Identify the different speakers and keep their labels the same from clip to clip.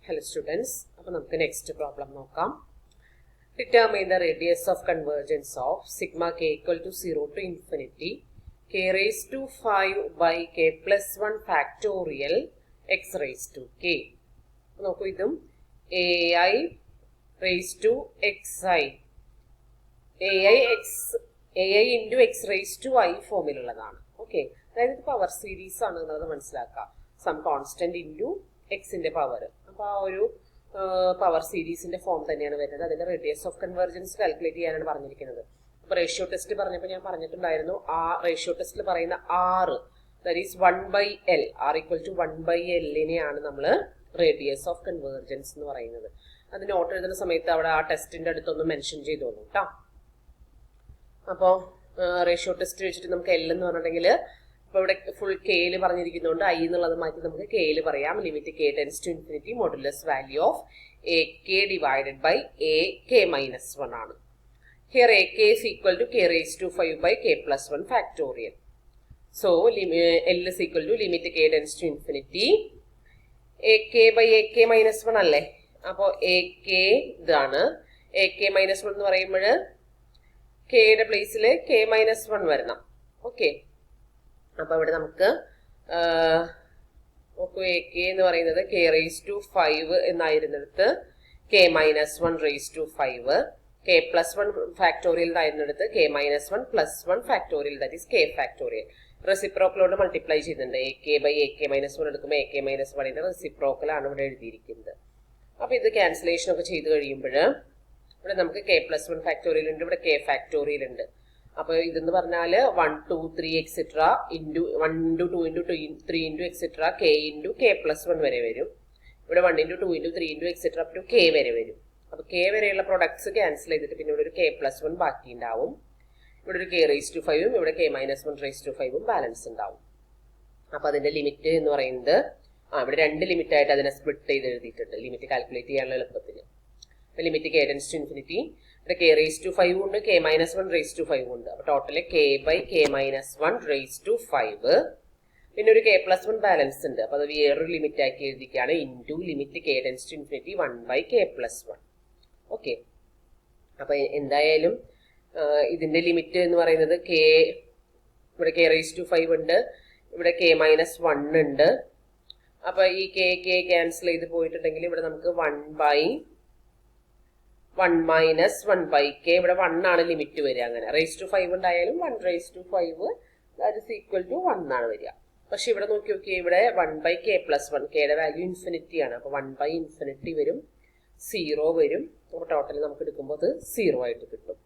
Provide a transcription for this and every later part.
Speaker 1: Hello students, അപ്പോൾ നമുക്ക് next problem നോക്കാം. Determine the radius of convergence of sigma k equal to 0 to infinity k raised to 5 by k plus 1 factorial x raised to k. നോക്കൂ, ഇതും ai raised to xi ai into x raised to i ഫോമിലുള്ളതാണ്. Okay, അതായത് ഇത് power series ആണ് എന്നത് മനസ്സിലാക്കാം. Sum constant into എക്സിന്റെ power. അപ്പോൾ ആ ഒരു പവർ സീരീസിന്റെ ഫോം തന്നെയാണ് വരുന്നത്. അതിന്റെ റേഡിയസ് ഓഫ് കൺവേർജൻസ് കാൽക്കുലേറ്റ് ചെയ്യാനാണ് പറഞ്ഞിരിക്കുന്നത്. അപ്പോൾ റേഷ്യോ ടെസ്റ്റ് പറഞ്ഞപ്പോൾ ഞാൻ പറഞ്ഞിട്ടുണ്ടായിരുന്നു, ആ റേഷ്യോ ടെസ്റ്റിൽ പറയുന്ന ആറ്, that is 1/L, r equal to 1/L-നെയാണ് നമ്മൾ റേഡിയസ് ഓഫ് കൺവേർജൻസ് എന്ന് പറയുന്നത്. അത് നോട്ട് എഴുതുന്ന സമയത്ത് അവിടെ ആ ടെസ്റ്റിന്റെ അടുത്തൊന്ന് മെൻഷൻ ചെയ്തോളൂ കേട്ടോ. അപ്പോൾ റേഷ്യോ ടെസ്റ്റ് വെച്ചിട്ട് നമുക്ക് എൽ എന്ന് പറഞ്ഞിട്ടുണ്ടെങ്കിൽ ഇപ്പോൾ ഇവിടെ ഫുൾ കെയിൽ പറഞ്ഞിരിക്കുന്നതുകൊണ്ട് ഐ എന്നുള്ളത് മാറ്റി നമുക്ക് കെയിൽ പറയാം. Limit K tends to infinity modulus value of A K divided by A K minus 1 ആണ്. Here A K is equal to K raise to 5 by K plus 1 factorial. So L is equal to limit K tends to infinity A K by A K minus 1 അല്ലേ. അപ്പോൾ A K ഇതാണ്. A K minus 1 എന്ന് പറയുമ്പോൾ കെയുടെ പ്ലേസിൽ K minus 1 വരണം. Okay, അപ്പൊ ഇവിടെ നമുക്ക് നോക്കൂ, എ കെ എന്ന് പറയുന്നത് കെ റേസ് ടു 5 എന്നായിരുന്നിടത്ത് k minus 1 raise to 5, k plus 1 factorial എന്നായിരുന്നിടത്ത് k minus 1 plus 1 factorial, that is k factorial. റെസിപ്രോക്കലോട് മൾട്ടിപ്ലൈ ചെയ്യുന്നുണ്ട്. A K by A K minus 1 എടുക്കുമ്പോൾ എ കെ മൈനസ് 1ന്റെ റെസിപ്രോക്കലാണ് ഇവിടെ എഴുതിയിരിക്കുന്നത്. അപ്പൊ ഇത് ക്യാൻസലേഷൻ ഒക്കെ ചെയ്ത് കഴിയുമ്പോൾ ഇവിടെ നമുക്ക് കെ പ്ലസ് 1 ഫാക്ടോറിയൽ ഉണ്ട്, ഇവിടെ കെ ഫാക്ടോറിയൽ ഉണ്ട്. അപ്പോൾ ഇതെന്ന് പറഞ്ഞാൽ 1 2 3 etcetera into 1 into 2 into 3 into etcetera K into K plus 1 വരെ വരും. ഇവിടെ 1 into 2 into 3 into etcetera up to K വരെ വരും. അപ്പോൾ കെ വരെയുള്ള പ്രൊഡക്ട്സ് ക്യാൻസൽ ചെയ്തിട്ട് പിന്നെ ഇവിടെ ഒരു കെ പ്ലസ് 1 ബാക്കി ഉണ്ടാവും. ഇവിടെ ഒരു കെ റേസ് ടു 5ഉം ഇവിടെ കെ മൈനസ് 1 റേസ് ടു 5ഉം ബാലൻസ് ഉണ്ടാവും. അപ്പോൾ അതിന്റെ ലിമിറ്റ് എന്ന് പറയുന്നത് ഇവിടെ രണ്ട് ലിമിറ്റ് ആയിട്ട് അതിനെ സ്പ്ലിറ്റ് ചെയ്ത് എഴുതിയിട്ടുണ്ട്, ലിമിറ്റ് കാൽക്കുലേറ്റ് ചെയ്യാനുള്ള എളുപ്പത്തിന്. Limit K tends to infinity, ഇവിടെ കെ റേസ് ടു 5 ഉണ്ട്, കെ മൈനസ് 1 റേസ് ടു 5 ഉണ്ട്. അപ്പോൾ total K by K minus 1 raise to 5, പിന്നെ ഒരു കെ പ്ലസ് 1 ബാലൻസ് ഉണ്ട്. അപ്പോൾ അത് വേറൊരു ലിമിറ്റ് ആക്കി എഴുതിക്കുകയാണ്, into limit K tends to infinity 1 by K plus 1. Okay, അപ്പോൾ എന്തായാലും ഇതിന്റെ ലിമിറ്റ് എന്ന് പറയുന്നത് കെ, ഇവിടെ കെ റേസ് ടു 5 ഉണ്ട്, ഇവിടെ കെ മൈനസ് 1 ഉണ്ട്. അപ്പൊ ഈ കെ ക്യാൻസൽ ചെയ്ത് പോയിട്ടുണ്ടെങ്കിൽ ഇവിടെ നമുക്ക് 1 ബൈ 1 മൈനസ് 1 ബൈ കെ, ഇവിടെ 1 ആണ് ലിമിറ്റ് വരിക. അങ്ങനെ റേസ് ടു 5 ഉണ്ടായാലും 1 raise to 5 that is equal to 1 ആണ് വരിക. പക്ഷെ ഇവിടെ നോക്കി നോക്കിയാൽ ഇവിടെ 1 ബൈ കെ പ്ലസ് 1, കെയുടെ വാല്യൂ ഇൻഫിനിറ്റി ആണ്. അപ്പൊ 1 ബൈ ഇൻഫിനിറ്റി വരും, 0 വരും. അപ്പോൾ ടോട്ടൽ നമുക്ക് എടുക്കുമ്പോൾ അത് 0 ആയിട്ട് കിട്ടും.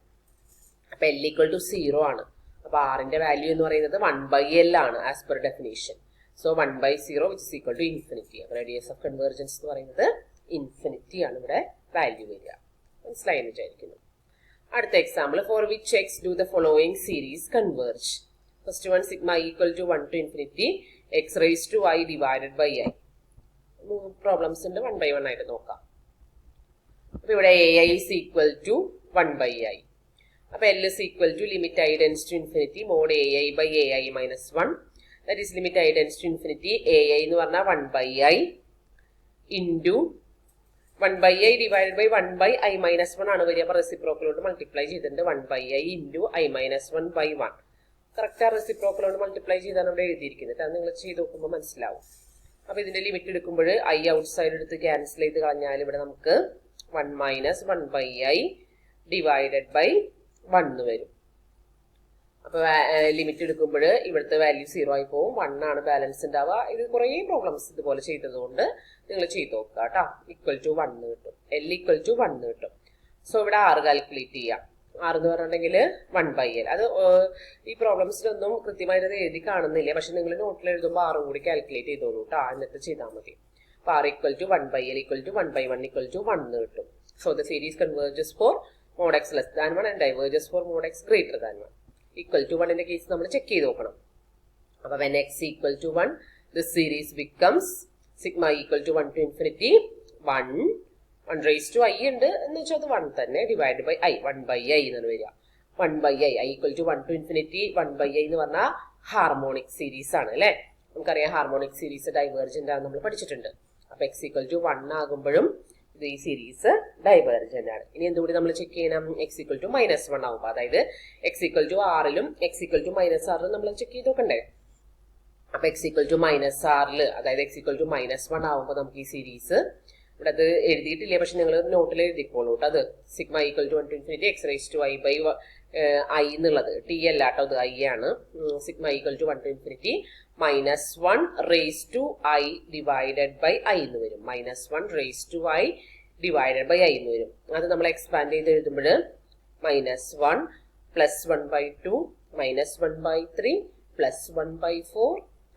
Speaker 1: അപ്പൊ എൽ ഈക്വൽ ടു 0 ആണ്. അപ്പൊ ആറിന്റെ വാല്യൂ എന്ന് പറയുന്നത് 1/L ആണ് as per definition. So 1/0 which is equal to infinity. അപ്പൊ റേഡിയസ് ഓഫ് കൺവേർജൻസ് എന്ന് പറയുന്നത് ഇൻഫിനിറ്റി ആണ് ഇവിടെ വാല്യൂ വരിക. മനസ്സിലായി വിചാരിക്കുന്നു. അടുത്ത example, for which X do the following series converge. First one sigma equal to 1 to infinity X raise to I divided by I. Problems ഉണ്ട്, 1 ബൈ 1 ആയിട്ട് നോക്കാം. അപ്പൊ ഇവിടെ A I is equal to 1/I. അപ്പൊ L is equal to limit I tends to infinity mod A I by A I minus 1, that is limit I tends to infinity A I എന്ന് പറഞ്ഞാൽ 1/I into 1/I divided by 1/I minus 1 ആണ് വരിക. അപ്പൊ റെസിപ്രോക്കലോട് multiply ചെയ്തിട്ടുണ്ട് 1/I into I minus 1/1. Correct ആ റെസിപ്രോക്കലോട് multiply ചെയ്താണ് ഇവിടെ എഴുതിയിരിക്കുന്നത്. അത് നിങ്ങൾ ചെയ്ത് നോക്കുമ്പോൾ മനസ്സിലാവും. അപ്പൊ ഇതിന്റെ ലിമിറ്റ് എടുക്കുമ്പോൾ ഐ ഔട്ട് സൈഡ് എടുത്ത് ക്യാൻസൽ ചെയ്ത് കളഞ്ഞാൽ ഇവിടെ നമുക്ക് 1 മൈനസ് 1/I ഡിവൈഡഡ് ബൈ 1 വരും. അപ്പൊ ലിമിറ്റ് എടുക്കുമ്പോൾ ഇവിടുത്തെ വാല്യൂ 0 ആയി പോകും, 1 ആണ് ബാലൻസ് ഉണ്ടാവുക. ഇത് കുറേ പ്രോബ്ലംസ് ഇതുപോലെ ചെയ്തതുകൊണ്ട് നിങ്ങൾ ചെയ്ത് നോക്കുക കേട്ടോ. ഈക്വൽ ടു 1 കിട്ടും, എൽ ഈക്വൽ ടു 1 കിട്ടും. സോ ഇവിടെ ആറ് കാൽക്കുലേറ്റ് ചെയ്യാം. 6 എന്ന് പറഞ്ഞിട്ടുണ്ടെങ്കിൽ 1/L. അത് ഈ പ്രോബ്ലംസിലൊന്നും കൃത്യമായിട്ട് അത് എഴുതി കാണുന്നില്ല, പക്ഷെ നിങ്ങൾ നോട്ടിൽ എഴുതുമ്പോൾ 6 കൂടി കാൽക്കുലേറ്റ് ചെയ്തോളൂ കേട്ടോ, എന്നിട്ട് ചെയ്താൽ മതി. അപ്പൊ 6 equal to 1/L equal to 1/1 equal to 1 കിട്ടും. So the series converges for mod x less than 1 and diverges for mod x greater than 1. Equal to 1 in the case നമ്മൾ ചെക്ക് ചെയ്ത് നോക്കണം. അപ്പോൾ when x equal to 1, this series becomes sigma equal to 1 to infinity 1 raised to I ഉണ്ട് എന്ന് വെച്ചാൽ അത് 1 തന്നെ divide by I, 1/I എന്നാണ് വരിക. 1/I, I equal to 1 to infinity 1/I എന്ന് പറഞ്ഞാൽ ഹാർമോണിക് സീരീസ് ആണ് അല്ലേ. നമുക്കറിയാം ഹാർമോണിക് സീരീസ് ഡൈവേർജന്റ് ആണ് നമ്മൾ പഠിച്ചിട്ടുണ്ട്. അപ്പൊ x ഈക്വൽ ടു 1 ആകുമ്പോഴും ഇത് ഈ സീരീസ് ഡൈവേർജന്റ് ആണ്. ഇനി എന്തുകൂടി നമ്മൾ ചെക്ക് ചെയ്യണം? x ഈക്വൽ ടു -1 ആകുമ്പോൾ, അതായത് x ഈക്വൽ ടു ആറിലും x ഈക്വൽ ടു -6ലും നമ്മൾ ചെക്ക് ചെയ്ത് നോക്കണ്ടേ? അപ്പൊ x ഈക്വൽ ടു -6ല്, അതായത് x ഈക്വൽ ടു -1 ആകുമ്പോൾ നമുക്ക് ഈ സീരീസ്, ഇവിടെ അത് എഴുതിയിട്ടില്ല, പക്ഷെ നിങ്ങൾ നോട്ടിൽ എഴുതിക്കോളൂ കേട്ടോ. അത് sigma equal to 1 to infinity x raised to i by i എന്നുള്ളത് ടി അല്ല കേട്ടോ, അത് i ആണ്. Sigma equal to 1 to infinity -1 raised to i divided by i എന്ന് വരും. -1 raised to i divided by i എന്ന് വരും. അത് നമ്മൾ എക്സ്പാൻഡ് ചെയ്ത് എഴുതുമ്പോൾ -1 plus 1/2 -1/3 plus 1/4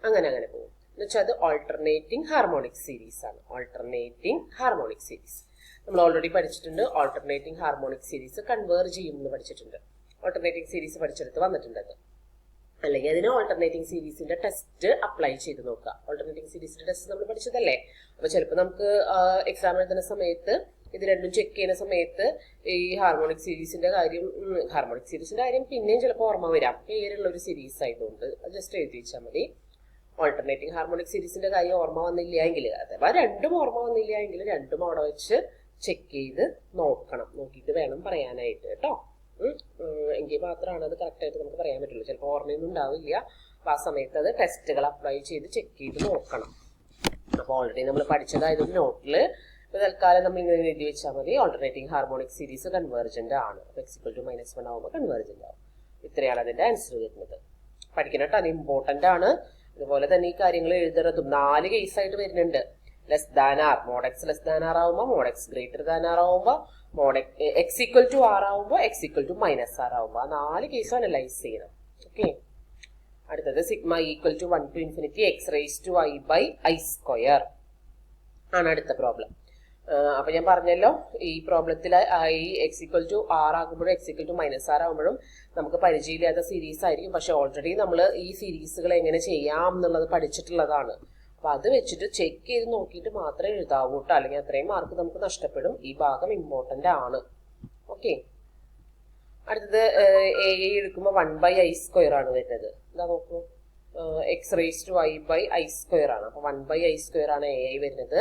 Speaker 1: അങ്ങനെ പോകും. എന്നുവെച്ചാൽ അത് ഓൾട്ടർനേറ്റിംഗ് ഹാർമോണിക് സീരീസ് ആണ്. ഓൾട്ടർനേറ്റിംഗ് ഹാർമോണിക് സീരീസ് നമ്മൾ ഓൾറെഡി പഠിച്ചിട്ടുണ്ട്. ഓൾട്ടർനേറ്റിംഗ് ഹാർമോണിക് സീരീസ് കൺവേർജ് ചെയ്യുമെന്ന് പഠിച്ചിട്ടുണ്ട്. ഓൾട്ടർനേറ്റിംഗ് സീരീസ് പഠിച്ചെടുത്ത് വന്നിട്ടുണ്ട് അത്. അല്ലെങ്കിൽ അതിന് ഓൾട്ടർനേറ്റിംഗ് സീരീസിന്റെ ടെസ്റ്റ് അപ്ലൈ ചെയ്ത് നോക്കുക. ഓൾട്ടർനേറ്റിംഗ് സീരീസിന്റെ ടെസ്റ്റ് നമ്മൾ പഠിച്ചതല്ലേ? അപ്പൊ ചിലപ്പോൾ നമുക്ക് എക്സാം എഴുതുന്ന സമയത്ത് ഇത് രണ്ടും ചെക്ക് ചെയ്യുന്ന സമയത്ത് ഈ ഹാർമോണിക് സീരീസിന്റെ കാര്യം പിന്നെയും ചിലപ്പോൾ ഓർമ്മ വരാം. പേരുള്ള ഒരു സീരീസ് ആയതുകൊണ്ട് അത് ജസ്റ്റ് എഴുതി വെച്ചാൽ മതി. ഓൾട്ടർനേറ്റിംഗ് ഹാർമോണിക് സീരീസിന്റെ കാര്യം ഓർമ്മ വന്നില്ല എങ്കിൽ, അഥവാ രണ്ടും ഓർമ്മ വന്നില്ല എങ്കിൽ രണ്ടും അവിടെ വെച്ച് ചെക്ക് ചെയ്ത് നോക്കണം. നോക്കിയിട്ട് വേണം പറയാനായിട്ട് കേട്ടോ. എങ്കിൽ മാത്രമാണ് അത് കറക്റ്റായിട്ട് നമുക്ക് പറയാൻ പറ്റുള്ളൂ. ചിലപ്പോൾ ഓർമ്മയൊന്നും ഉണ്ടാവില്ല. അപ്പൊ ആ സമയത്ത് അത് ടെസ്റ്റുകൾ അപ്ലൈ ചെയ്ത് ചെക്ക് ചെയ്ത് നോക്കണം. അപ്പോൾ ഓൾറെഡി നമ്മൾ പഠിച്ചതായതുകൊണ്ട് നോട്ടിൽ തൽക്കാലം നമ്മൾ ഇങ്ങനെ എഴുതി വെച്ചാൽ മതി. ഓൾട്ടർനേറ്റിംഗ് ഹാർമോണിക് സീരീസ് കൺവേർജന്റ് ആണ്. x ഈക്വൽ ടു -1 ആകുമ്പോൾ കൺവേർജന്റ് ആവും. ഇത്രയാണ് അതിന്റെ ആൻസർ വരുന്നത്. പഠിക്കണം കേട്ടോ, അത് ഇമ്പോർട്ടന്റ് ആണ്. അതുപോലെ തന്നെ ഈ കാര്യങ്ങൾ എഴുതുന്നതും 4 കേസായിട്ട് വരുന്നുണ്ട്. Less than r, mod X less than r ആവുമ്പോൾ, mod X greater than r ആവുമ്പോൾ, mod x equal to r ആവുമ്പോൾ, എക്സ് ഈക്വൽ ടു -r ആവുമ്പോൾ, ആ 4 കേസും അനലൈസ് ചെയ്യണം. ഓക്കെ. അടുത്തത് sigma equal to 1 to infinity x raised to i by i square ആണ് അടുത്ത പ്രോബ്ലം. അപ്പൊ ഞാൻ പറഞ്ഞല്ലോ, ഈ പ്രോബ്ലത്തിൽ i x equal to r ആകുമ്പോഴും x ഈക്വൽ ടു -r ആകുമ്പോഴും നമുക്ക് പരിചയമില്ലാത്ത സീരീസ് ആയിരിക്കും. പക്ഷെ ഓൾറെഡി നമ്മൾ ഈ സീരീസുകൾ എങ്ങനെ ചെയ്യാം എന്നുള്ളത് പഠിച്ചിട്ടുള്ളതാണ്. അപ്പൊ അത് വെച്ചിട്ട് ചെക്ക് ചെയ്ത് നോക്കിയിട്ട് മാത്രമേ എഴുതാവൂ കേട്ടോ, അല്ലെങ്കിൽ അത്രയും മാർക്ക് നമുക്ക് നഷ്ടപ്പെടും. ഈ ഭാഗം ഇമ്പോർട്ടന്റ് ആണ്. ഓക്കെ. അടുത്തത് a എടുക്കുമ്പോൾ 1/i² ആണ് വരുന്നത്. എന്താ നോക്കൂ, x raised to i by i² ആണ്. അപ്പൊ 1/i² ആണ് ai വരുന്നത്.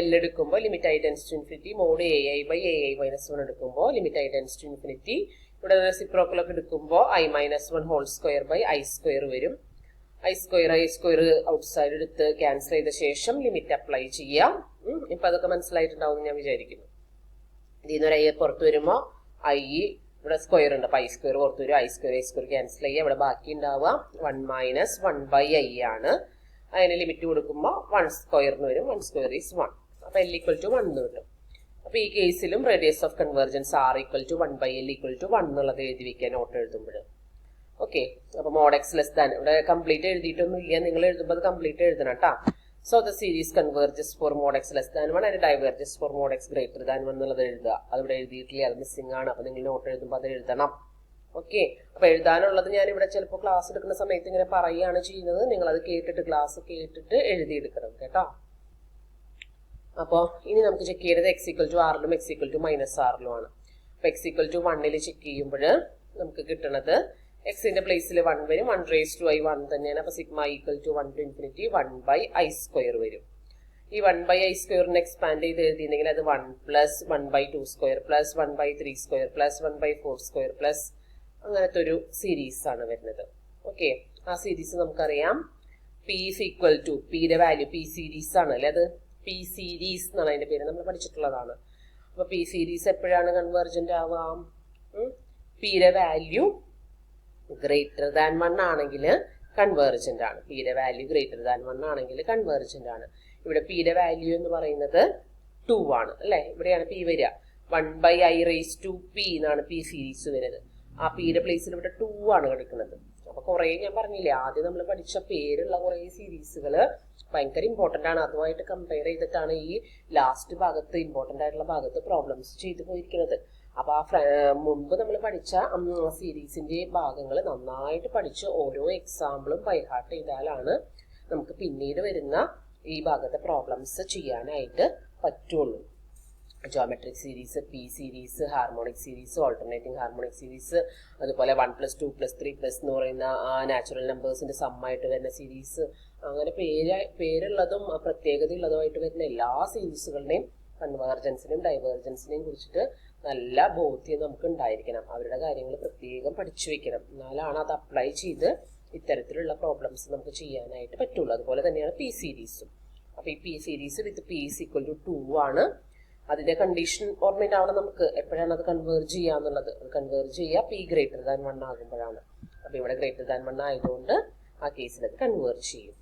Speaker 1: L എടുക്കുമ്പോൾ limit i tends to infinity mod ai by ai -1 എടുക്കുമ്പോൾ limit i tends to infinity. ഇവിടെ റെസിപ്രോക്കൽ ഒക്കെ എടുക്കുമ്പോൾ i -1 whole square by i² വരും. i² ഔട്ട്സൈഡ് എടുത്ത് ക്യാൻസൽ ചെയ്ത ശേഷം ലിമിറ്റ് അപ്ലൈ ചെയ്യാം. ഇപ്പൊ അതൊക്കെ മനസ്സിലായിട്ടുണ്ടാവും എന്ന് ഞാൻ വിചാരിക്കുന്നു. ഇതിൽ നിന്ന് ഒരു i പുറത്ത് വരുമ്പോൾ i ഇവിടെ സ്ക്വയർ ഉണ്ട്, അപ്പൊ i² പുറത്ത് വരും. i² ക്യാൻസൽ ചെയ്യുക. ഇവിടെ ബാക്കി ഉണ്ടാവുക 1 - 1/i ആണ്. അതിന് ലിമിറ്റ് കൊടുക്കുമ്പോൾ 1² വരും. 1² is 1. അപ്പൊ l ഈക്വൽ ടു 1 കിട്ടും. അപ്പൊ ഈ കേസിലും radius of convergence r equal to 1/l equal to 1 എന്നുള്ളത് എഴുതി വെക്കാൻ നോട്ട് എഴുതുമ്പോൾ. ഓക്കെ. അപ്പൊ മോഡ് എക്സ് ലെസ് ദാൻ, ഇവിടെ കംപ്ലീറ്റ് എഴുതിയിട്ടൊന്നും ഇല്ല, നിങ്ങൾ എഴുതുമ്പോൾ അത് കംപ്ലീറ്റ് എഴുതണം കേട്ടോ. So the series converges for mod X less than 1 and diverges for mod X greater than 1 എന്നുള്ളത് എഴുതുക. അതിവിടെ എഴുതിയിട്ടില്ല, അത് മിസ്സിംഗ് ആണ്. അപ്പൊ നിങ്ങൾ നോട്ട് എഴുതുമ്പോൾ അത് എഴുതണം. ഓക്കെ. അപ്പൊ എഴുതാനുള്ളത് ഞാൻ ഇവിടെ ചിലപ്പോൾ ക്ലാസ് എടുക്കുന്ന സമയത്ത് ഇങ്ങനെ പറയുകയാണ് ചെയ്യുന്നത്. നിങ്ങൾ അത് കേട്ടിട്ട് ക്ലാസ് കേട്ടിട്ട് എഴുതിയെടുക്കണം കേട്ടോ. അപ്പോൾ ഇനി നമുക്ക് ചെക്ക് ചെയ്യേണ്ടത് x ഈക്വൽ ടു ആറിലും x ഈക്വൽ ടു -r ആണ്. അപ്പൊ x ഈക്വൽ ടു 1 ചെക്ക് ചെയ്യുമ്പോൾ നമുക്ക് കിട്ടുന്നത് എക്സിന്റെ പ്ലേസിൽ 1 വരും. 1 raised to i 1 തന്നെയാണ്. അപ്പൊ sigma equal to 1 to infinity 1/i² വരും. ഈ 1/i² എക്സ്പാൻഡ് ചെയ്ത് എഴുതിയിട്ടുണ്ടെങ്കിൽ അത് 1 + 1/2² + 1/3² + 1/4² പ്ലസ് അങ്ങനത്തെ ഒരു സീരീസ് ആണ് വരുന്നത്. ഓക്കെ. ആ സീരീസ് നമുക്കറിയാം p is equal to, പിയുടെ വാല്യൂ p സീരീസ് ആണ് അല്ലെ, അത് p സീരീസ് എന്നാണ് അതിന്റെ പേര്, നമ്മൾ പഠിച്ചിട്ടുള്ളതാണ്. അപ്പൊ p സീരീസ് എപ്പോഴാണ് കൺവേർജന്റ് ആവാം? പിയുടെ വാല്യൂ ഗ്രേറ്റർ ദാൻ 1 ആണെങ്കിൽ കൺവേർജന്റ് ആണ്. പിയുടെ വാല്യൂ ഗ്രേറ്റർ ദാൻ 1 ആണെങ്കിൽ കൺവേർജന്റ് ആണ്. ഇവിടെ പിയുടെ വാല്യൂ എന്ന് പറയുന്നത് 2 ആണ് അല്ലെ. ഇവിടെയാണ് p വരിക. 1/i raised to p എന്നാണ് p സീരീസ് വരുന്നത്. ആ പിയുടെ പ്ലേസിൽ ഇവിടെ 2 ആണ് കിടക്കുന്നത്. അപ്പൊ കുറെ ഞാൻ പറഞ്ഞില്ലേ, ആദ്യം നമ്മൾ പഠിച്ച പേരുള്ള കുറെ സീരീസുകൾ ഭയങ്കര ഇമ്പോർട്ടന്റ് ആണ്. അതുമായിട്ട് കമ്പയർ ചെയ്തിട്ടാണ് ഈ ലാസ്റ്റ് ഭാഗത്ത് ഇമ്പോർട്ടന്റ് ആയിട്ടുള്ള ഭാഗത്ത് പ്രോബ്ലംസ് ചെയ്തു പോയിരിക്കുന്നത്. അപ്പൊ ആ മുമ്പ് നമ്മൾ പഠിച്ച സീരീസിന്റെ ഭാഗങ്ങൾ നന്നായിട്ട് പഠിച്ച് ഓരോ എക്സാമ്പിളും ബൈഹാർട്ട് ചെയ്താലാണ് നമുക്ക് പിന്നീട് വരുന്ന ഈ ഭാഗത്തെ പ്രോബ്ലംസ് ചെയ്യാനായിട്ട് പറ്റുള്ളൂ. Geometric series, P series, harmonic series, alternating harmonic series, അതുപോലെ 1 + 2 + 3 എന്ന് പറയുന്ന നാച്ചുറൽ നമ്പേഴ്സിന്റെ സമ്മായിട്ട് വരുന്ന സീരീസ്, അങ്ങനെ പേരുള്ളതും പ്രത്യേകതയുള്ളതുമായിട്ട് വരുന്ന എല്ലാ സീരീസുകളുടെയും കൺവേർജൻസിനെയും ഡൈവേർജൻസിനെയും കുറിച്ചിട്ട് നല്ല ബോധ്യം നമുക്ക് ഉണ്ടായിരിക്കണം. അവരുടെ കാര്യങ്ങൾ പ്രത്യേകം പഠിച്ചു വെക്കണം. എന്നാലാണ് അത് അപ്ലൈ ചെയ്ത് ഇത്തരത്തിലുള്ള പ്രോബ്ലംസ് നമുക്ക് ചെയ്യാനായിട്ട് പറ്റുള്ളൂ. അതുപോലെ തന്നെയാണ് പി സീരീസും. അപ്പൊ ഈ P series with P is equal to 2 ആണ്. അതിന്റെ കണ്ടീഷൻ ഓർമ്മയിട്ടാവണം നമുക്ക് എപ്പോഴാണ് അത് കൺവേർജ് ചെയ്യാന്നുള്ളത്. അത് കൺവേർജ് ചെയ്യുക പി ഗ്രേറ്റർ ദാൻ 1 ആകുമ്പോഴാണ്. അപ്പൊ ഇവിടെ ഗ്രേറ്റർ ദാൻ 1 ആയതുകൊണ്ട് ആ കേസിൽ അത് കൺവേർജ് ചെയ്യും.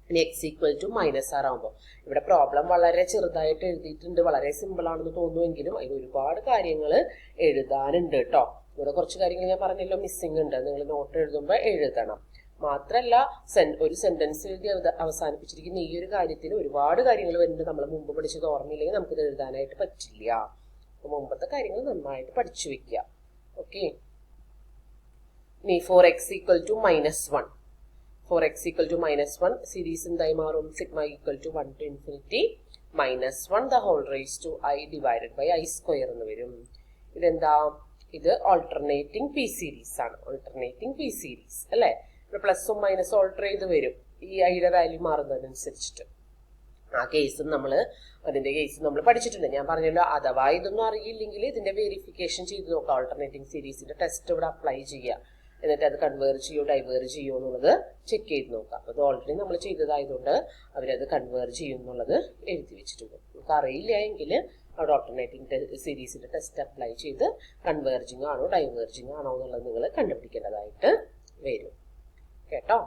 Speaker 1: ഇനി എക്സ് ഈക്വൽ ടു -r ആകുമ്പോൾ ഇവിടെ പ്രോബ്ലം വളരെ ചെറുതായിട്ട് എഴുതിയിട്ടുണ്ട്. വളരെ സിമ്പിൾ ആണെന്ന് തോന്നുമെങ്കിലും അതിൽ ഒരുപാട് കാര്യങ്ങൾ എഴുതാനുണ്ട് കേട്ടോ. ഇവിടെ കുറച്ച് കാര്യങ്ങൾ ഞാൻ പറഞ്ഞല്ലോ മിസ്സിംഗ് ഉണ്ട്. നിങ്ങൾ നോട്ട് എഴുതുമ്പോൾ എഴുതണം. മാത്രല്ല ഒരു സെന്റൻസ് എഴുതി അവസാനിപ്പിച്ചിരിക്കുന്ന ഈ ഒരു കാര്യത്തിൽ ഒരുപാട് കാര്യങ്ങൾ വരുന്നുണ്ട്. നമ്മൾ മുമ്പ് പഠിച്ചത് ഓർമ്മയില്ലെങ്കിൽ നമുക്കിത് എഴുതാനായിട്ട് പറ്റില്ല. അപ്പൊ മുമ്പത്തെ കാര്യങ്ങൾ നന്നായിട്ട് പഠിച്ചു വെക്കുക. ഓക്കെ. ഇനി for X equal to -1 for x equal to -1 series എന്തായി മാറും? Sigma equal to 1 to infinity -1 the whole raised to I divided by I square എന്ന് വരും. ഇതെന്താ? ഇത് ഓൾട്ടർനേറ്റിംഗ് പി സീരീസ് ആണ്. ഓൾട്ടർനേറ്റിംഗ് പി സീരീസ് അല്ലെ? പ്ലസും മൈനസും ഓൾട്ടർ ചെയ്ത് വരും ഈ ഐയുടെ വാല്യൂ മാറുന്നതിനനുസരിച്ചിട്ട്. ആ കേസും അതിന്റെ കേസ് നമ്മൾ പഠിച്ചിട്ടുണ്ട്. ഞാൻ പറഞ്ഞല്ലോ അഥവാ ഇതൊന്നും അറിയില്ലെങ്കിൽ ഇതിന്റെ വെരിഫിക്കേഷൻ ചെയ്ത് നോക്കാം. ഓൾട്ടർനേറ്റിംഗ് സീരീസിന്റെ ടെസ്റ്റ് ഇവിടെ അപ്ലൈ ചെയ്യുക. എന്നിട്ട് അത് കൺവേർജ് ചെയ്യോ ഡൈവേർജ് ചെയ്യോ എന്നുള്ളത് ചെക്ക് ചെയ്ത് നോക്കാം. അത് ഓൾറെഡി നമ്മൾ ചെയ്തതായതുകൊണ്ട് അവരത് കൺവേർജ് ചെയ്യും എന്നുള്ളത് എഴുതി വെച്ചിട്ടുണ്ട്. നമുക്ക് അറിയില്ല എങ്കിൽ അവിടെ ഓൾട്ടർനേറ്റിംഗ് സീരീസിന്റെ ടെസ്റ്റ് അപ്ലൈ ചെയ്ത് കൺവേർജിങ് ആണോ ഡൈവേർജിങ് ആണോ എന്നുള്ളത് നിങ്ങൾ കണ്ടുപിടിക്കേണ്ടതായിട്ട് വരും കേട്ടോ.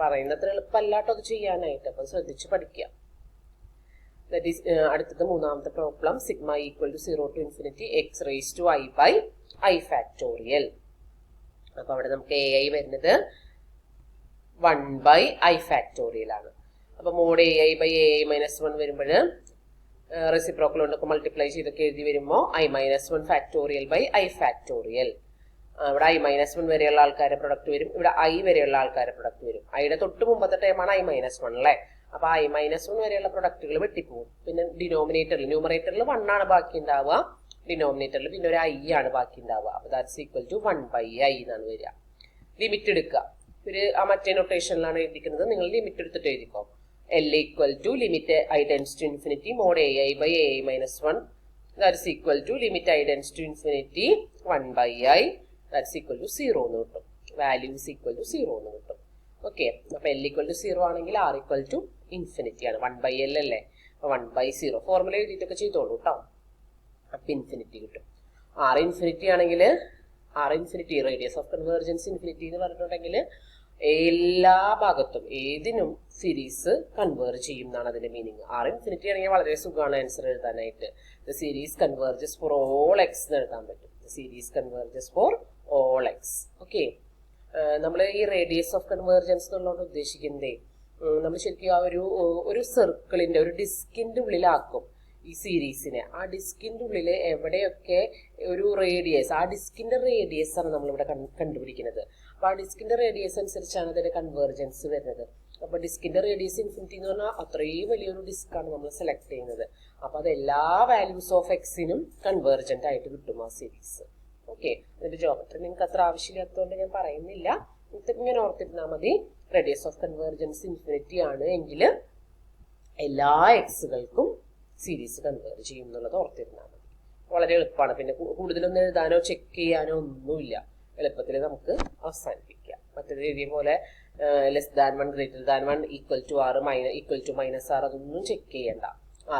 Speaker 1: പറയുന്നത്ര എളുപ്പമല്ലാട്ടോ അത് ചെയ്യാനായിട്ട്. അപ്പം ശ്രദ്ധിച്ച് പഠിക്കുക. അടുത്തത് മൂന്നാമത്തെ problem sigma equal to 0 to infinity x raised to I by I factorial. അപ്പൊ അവിടെ നമുക്ക് ai വരുന്നത് 1 by I factorial ആണ്. അപ്പൊ മോഡ് ai by ai -1 വരുമ്പോൾ റെസിപ്രോക്കൽ കൊണ്ടൊക്കെ മൾട്ടിപ്ലൈ ചെയ്തൊക്കെ എഴുതി വരുമ്പോൾ I-1 factorial by I factorial. ഇവിടെ I-1 വരെയുള്ള ആൾക്കാരുടെ പ്രൊഡക്റ്റ് വരും. ഇവിടെ I വരെയുള്ള ആൾക്കാരുടെ പ്രൊഡക്റ്റ് വരും. ഐയുടെ തൊട്ട് മുമ്പത്തെ ടൈമാണ് I-1 അല്ലേ? അപ്പൊ I-1 വരെയുള്ള പ്രൊഡക്റ്റുകൾ വെട്ടിപ്പോവും. പിന്നെ ന്യൂമറേറ്ററിൽ 1 ആണ് ബാക്കി ഉണ്ടാവുക. ഡിനോമിനേറ്ററിൽ പിന്നെ ഒരു I ആണ് ബാക്കി ഉണ്ടാവുക. അപ്പൊ that's equal to 1 by I എന്നാണ് വരിക. ലിമിറ്റ് എടുക്കുക. ആ മറ്റേ നൊട്ടേഷനിലാണ് എഴുതിക്കുന്നത്. നിങ്ങൾ ലിമിറ്റ് എടുത്തിട്ട് എഴുതിക്കോ. L equal to limit I tends to infinity mod ai by ai-1 that's equal to limit I tends to infinity 1 by I that's equal to 0 എന്ന് കിട്ടും. വാല്യൂസ് ഈക്വൽ ടു 0 എന്ന് കിട്ടും. ഓക്കെ. അപ്പൊ L ഈക്വൽ ടു 0 ആണെങ്കിൽ R equal to infinity ആണ്. 1 by L അല്ലേ? 1 by 0 formula എഴുതിയിട്ടൊക്കെ ചെയ്തോളൂ കേട്ടോ. അപ്പൊ ഇൻഫിനിറ്റി കിട്ടും. R ഇൻഫിനിറ്റി ആണെങ്കിൽ R infinity radius of convergence infinity എന്ന് പറഞ്ഞിട്ടുണ്ടെങ്കിൽ എല്ലാ ഭാഗത്തും ഏതിനും സീരീസ് കൺവേർജ് ചെയ്യും എന്നാണ് അതിന്റെ മീനിങ്. R ഇൻഫിനിറ്റി ആണെങ്കിൽ വളരെ സുഖമാണ് ആൻസർ എഴുതാനായിട്ട്. The series converges for all X എന്ന് എഴുതാൻ പറ്റും. The series converges for all X. Okay. നമ്മൾ ഈ റേഡിയസ് ഓഫ് കൺവേർജൻസ് എന്നുള്ളതുകൊണ്ട് ഉദ്ദേശിക്കുന്നതേ നമ്മൾ ശരിക്കും ആ ഒരു സർക്കിളിന്റെ ഒരു ഡിസ്കിന്റെ ഉള്ളിലാക്കും ഈ സീരീസിനെ. ആ ഡിസ്കിന്റെ ഉള്ളിൽ എവിടെയൊക്കെ ഒരു റേഡിയസ്, ആ ഡിസ്കിന്റെ റേഡിയസ് ആണ് നമ്മളിവിടെ കണ്ടുപിടിക്കുന്നത്. അപ്പൊ ആ ഡിസ്കിന്റെ റേഡിയസ് അനുസരിച്ചാണ് അതിന്റെ കൺവേർജൻസ് വരുന്നത്. അപ്പൊ ഡിസ്കിന്റെ റേഡിയസ് ഇൻഫിനിറ്റി എന്ന് പറഞ്ഞാൽ അത്രയും വലിയൊരു ഡിസ്ക് ആണ് നമ്മൾ സെലക്ട് ചെയ്യുന്നത്. അപ്പൊ അത് എല്ലാ വാല്യൂസ് ഓഫ് എക്സിനും കൺവേർജന്റ് ആയിട്ട് കിട്ടും ആ സീരീസ്. ഓക്കെ. അതിന്റെ ജോമെട്രി നിങ്ങൾക്ക് അത്ര ആവശ്യമില്ലാത്തതുകൊണ്ട് ഞാൻ പറയുന്നില്ല. ഇങ്ങനെ ഓർത്തിരുന്നാൽ മതി. റേഡിയസ് ഓഫ് കൺവേർജൻസ് ഇൻഫിനിറ്റി ആണ് എങ്കിൽ എല്ലാ എക്സുകൾക്കും സീരീസ് കൺവേർജ് ചെയ്യും എന്നുള്ളത് ഓർത്തിരുന്നാൽ മതി. വളരെ എളുപ്പമാണ്. പിന്നെ കൂടുതലൊന്നും എഴുതാനോ ചെക്ക് ചെയ്യാനോ ഒന്നുമില്ല. എളുപ്പത്തിൽ നമുക്ക് അവസാനിപ്പിക്കാം. മറ്റേത് എഴുതിയ പോലെ >1 >1 equal to R equal to -R അതൊന്നും ചെക്ക് ചെയ്യണ്ട.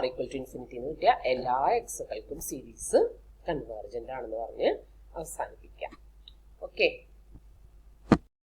Speaker 1: R ഈക്വൽ ടു ഇൻഫിനിറ്റി എന്ന് കിട്ടിയ എല്ലാ എക്സുകൾക്കും സീരീസ് കൺവേർജന്റ് ആണെന്ന് പറഞ്ഞ് അവസാനിപ്പിക്കാം. ഓക്കെ.